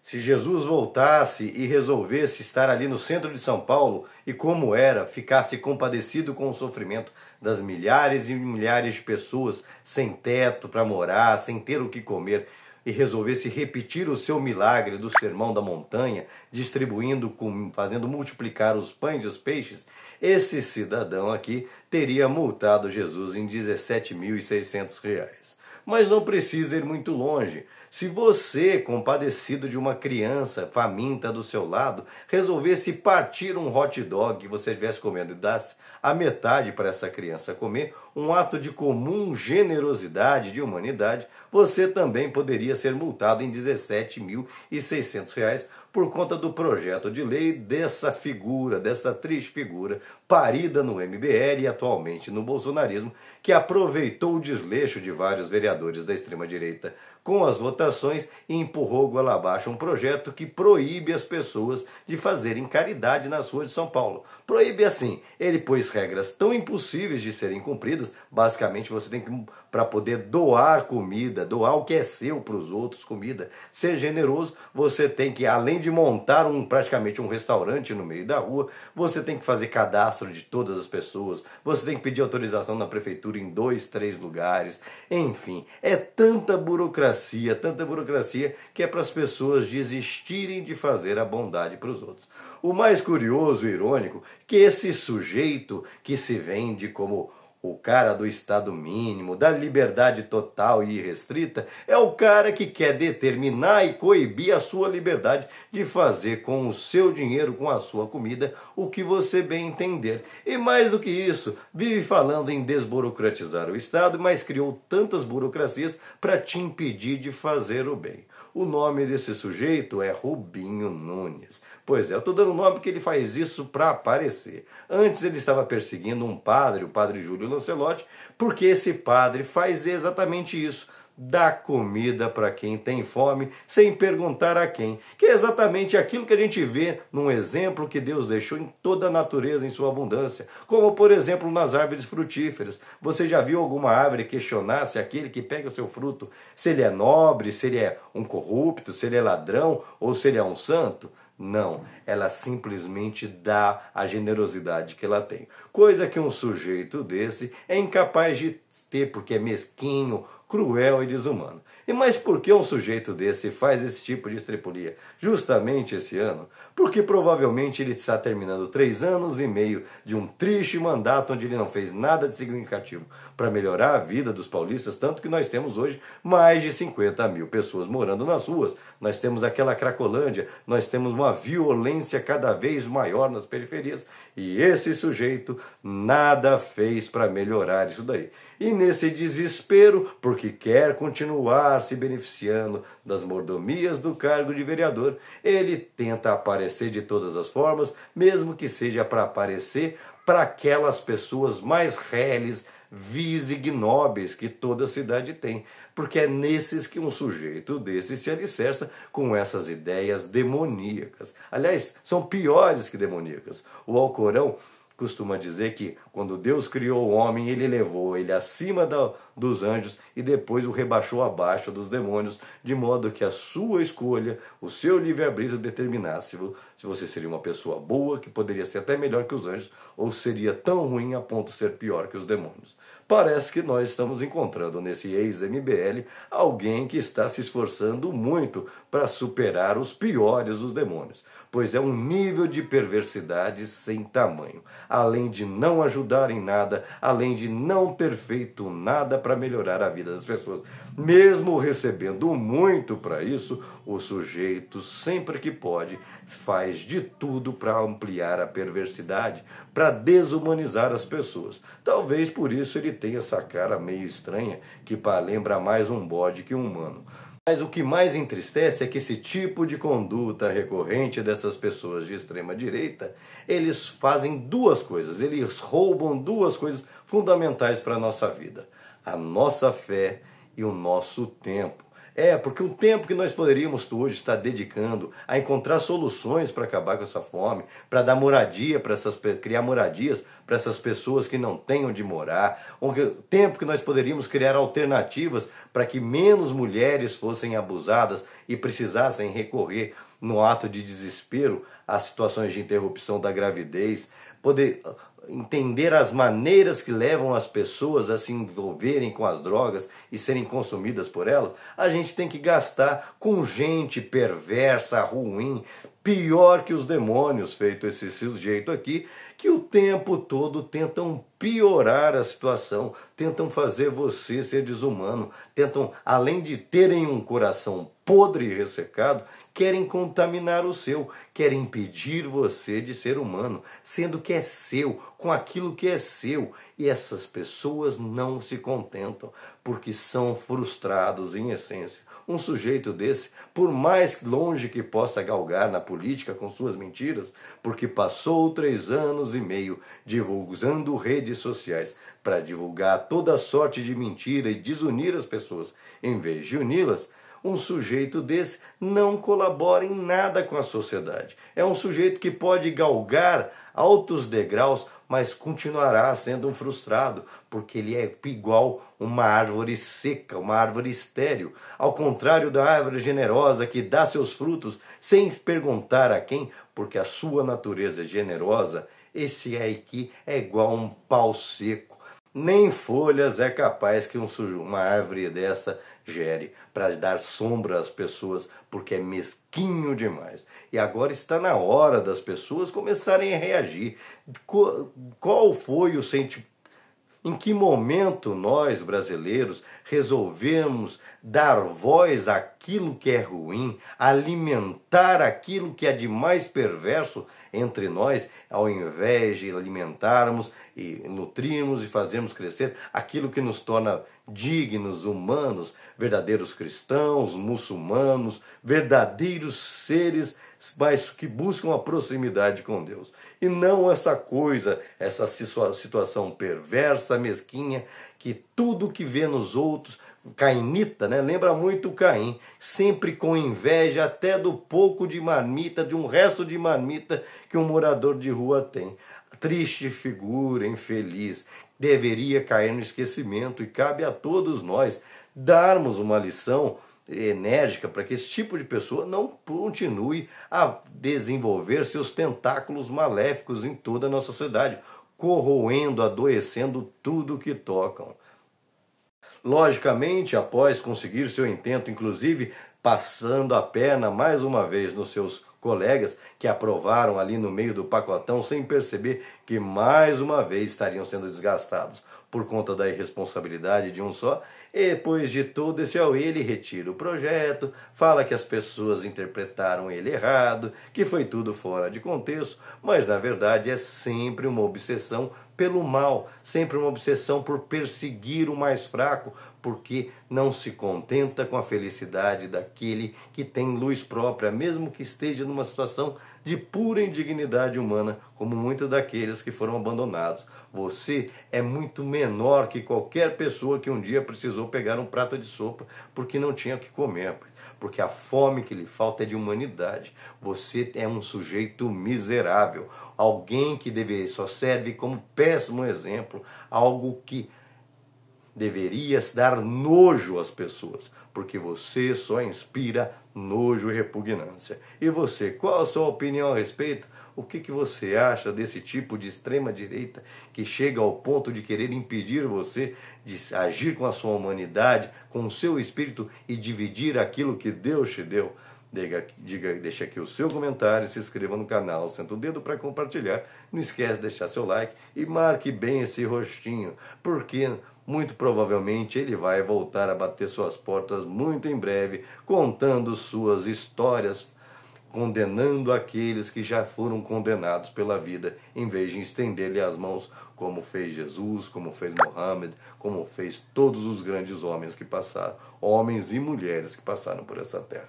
Se Jesus voltasse e resolvesse estar ali no centro de São Paulo e, como era, ficasse compadecido com o sofrimento das milhares e milhares de pessoas sem teto para morar, sem ter o que comer, e resolvesse repetir o seu milagre do Sermão da Montanha, distribuindo, fazendo multiplicar os pães e os peixes, esse cidadão aqui teria multado Jesus em R$ 17.600. Mas não precisa ir muito longe. Se você, compadecido de uma criança faminta do seu lado, resolvesse partir um hot dog que você estivesse comendo e dasse a metade para essa criança comer, um ato de comum generosidade, de humanidade, você também poderia ser multado em R$ 17.600 por conta do projeto de lei dessa figura, dessa triste figura, parida no MBL e atualmente no bolsonarismo, que aproveitou o desleixo de vários vereadores da extrema-direita com as votações e empurrou goela abaixo um projeto que proíbe as pessoas de fazerem caridade nas ruas de São Paulo. Proíbe assim, ele pôs regras tão impossíveis de serem cumpridas, basicamente você tem que, para poder doar comida, doar o que é seu para os outros, comida, ser generoso, você tem que, além de montar praticamente um restaurante no meio da rua, você tem que fazer cadastro de todas as pessoas, você tem que pedir autorização na prefeitura em 2, 3 lugares, enfim, é tanta burocracia que é para as pessoas desistirem de fazer a bondade para os outros. O mais curioso e irônico que esse sujeito que se vende como o cara do estado mínimo, da liberdade total e irrestrita, é o cara que quer determinar e coibir a sua liberdade de fazer com o seu dinheiro, com a sua comida, o que você bem entender. E mais do que isso, vive falando em desburocratizar o Estado, mas criou tantas burocracias para te impedir de fazer o bem. O nome desse sujeito é Rubinho Nunes. Pois é, eu estou dando o nome porque ele faz isso para aparecer. Antes ele estava perseguindo um padre, o padre Júlio Lancelotti, porque esse padre faz exatamente isso. Dá comida para quem tem fome, sem perguntar a quem. Que é exatamente aquilo que a gente vê num exemplo que Deus deixou em toda a natureza, em sua abundância. Como, por exemplo, nas árvores frutíferas. Você já viu alguma árvore questionar se aquele que pega o seu fruto, se ele é nobre, se ele é um corrupto, se ele é ladrão ou se ele é um santo? Não, ela simplesmente dá a generosidade que ela tem. Coisa que um sujeito desse é incapaz de ter, porque é mesquinho, cruel e desumano. E mas por que um sujeito desse faz esse tipo de estripulia? Justamente esse ano? Porque provavelmente ele está terminando 3 anos e meio de um triste mandato onde ele não fez nada de significativo para melhorar a vida dos paulistas, tanto que nós temos hoje mais de 50 mil pessoas morando nas ruas. Nós temos aquela Cracolândia, nós temos uma violência cada vez maior nas periferias e esse sujeito nada fez para melhorar isso daí. E nesse desespero, porque quer continuar se beneficiando das mordomias do cargo de vereador, ele tenta aparecer de todas as formas, mesmo que seja para aparecer para aquelas pessoas mais reles, vis e ignóbeis que toda cidade tem. Porque é nesses que um sujeito desse se alicerça com essas ideias demoníacas. Aliás, são piores que demoníacas. O Alcorão costuma dizer que quando Deus criou o homem, ele levou ele acima dos anjos e depois o rebaixou abaixo dos demônios, de modo que a sua escolha, o seu livre-arbítrio determinasse se você seria uma pessoa boa, que poderia ser até melhor que os anjos, ou seria tão ruim a ponto de ser pior que os demônios. Parece que nós estamos encontrando nesse ex-MBL alguém que está se esforçando muito para superar os piores dos demônios, pois é um nível de perversidade sem tamanho, além de não ajudar em nada, além de não ter feito nada para melhorar a vida das pessoas. Mesmo recebendo muito para isso, o sujeito, sempre que pode, faz de tudo para ampliar a perversidade, para desumanizar as pessoas. Talvez por isso ele tenha essa cara meio estranha, que lembra mais um bode que um humano. Mas o que mais entristece é que esse tipo de conduta recorrente dessas pessoas de extrema direita, eles fazem 2 coisas, eles roubam 2 coisas fundamentais para a nossa vida: a nossa fé e o nosso tempo. Porque o tempo que nós poderíamos hoje estar dedicando a encontrar soluções para acabar com essa fome, para dar moradia para criar moradias para essas pessoas que não têm onde morar, o tempo que nós poderíamos criar alternativas para que menos mulheres fossem abusadas e precisassem recorrer no ato de desespero a situações de interrupção da gravidez, poder entender as maneiras que levam as pessoas a se envolverem com as drogas e serem consumidas por elas, a gente tem que gastar com gente perversa, ruim, pior que os demônios, feito esse sujeito aqui, que o tempo todo tentam piorar a situação, tentam fazer você ser desumano, tentam, além de terem um coração podre e ressecado, querem contaminar o seu, querem impedir você de ser humano, sendo que é seu, com aquilo que é seu. E essas pessoas não se contentam, porque são frustrados em essência. Um sujeito desse, por mais longe que possa galgar na política com suas mentiras, porque passou 3 anos e meio divulgando redes sociais para divulgar toda sorte de mentira e desunir as pessoas em vez de uni-las, um sujeito desse não colabora em nada com a sociedade. É um sujeito que pode galgar altos degraus, mas continuará sendo um frustrado, porque ele é igual uma árvore seca, uma árvore estéril. Ao contrário da árvore generosa que dá seus frutos sem perguntar a quem, porque a sua natureza é generosa, esse aqui é igual um pau seco. Nem folhas é capaz que uma árvore dessa gere para dar sombra às pessoas, porque é mesquinho demais. E agora está na hora das pessoas começarem a reagir. Qual foi o sentimento? Em que momento nós, brasileiros, resolvemos dar voz àquilo que é ruim, alimentar aquilo que é de mais perverso entre nós, ao invés de alimentarmos e nutrirmos e fazermos crescer aquilo que nos torna dignos, humanos, verdadeiros cristãos, muçulmanos, verdadeiros seres, mas que buscam a proximidade com Deus. E não essa coisa, essa situação perversa, mesquinha, que tudo que vê nos outros, cainita, né? Lembra muito Caim, sempre com inveja até do pouco de marmita, de um resto de marmita que um morador de rua tem. Triste figura, infeliz, deveria cair no esquecimento, e cabe a todos nós darmos uma lição enérgica para que esse tipo de pessoa não continue a desenvolver seus tentáculos maléficos em toda a nossa sociedade, corroendo, adoecendo tudo que tocam. Logicamente, após conseguir seu intento, inclusive passando a perna mais uma vez nos seus colegas que aprovaram ali no meio do pacotão sem perceber que mais uma vez estariam sendo desgastados por conta da irresponsabilidade de um só, e depois de todo esse ele retira o projeto, fala que as pessoas interpretaram ele errado, que foi tudo fora de contexto, mas na verdade é sempre uma obsessão pelo mal, sempre uma obsessão por perseguir o mais fraco, porque não se contenta com a felicidade daquele que tem luz própria, mesmo que esteja numa situação de pura indignidade humana, como muitos daqueles que foram abandonados. Você é muito menor que qualquer pessoa que um dia precisou pegar um prato de sopa porque não tinha o que comer, porque a fome que lhe falta é de humanidade. Você é um sujeito miserável, alguém que só serve como péssimo exemplo, algo que deveria dar nojo às pessoas, porque você só inspira nojo e repugnância. E você, qual a sua opinião a respeito? O que você acha desse tipo de extrema-direita que chega ao ponto de querer impedir você de agir com a sua humanidade, com o seu espírito e dividir aquilo que Deus te deu? Deixa aqui o seu comentário, se inscreva no canal, senta o dedo para compartilhar, não esquece de deixar seu like e marque bem esse rostinho, porque muito provavelmente ele vai voltar a bater suas portas muito em breve, contando suas histórias, condenando aqueles que já foram condenados pela vida, em vez de estender-lhe as mãos, como fez Jesus, como fez Mohammed, como fez todos os grandes homens que passaram, homens e mulheres que passaram por essa terra.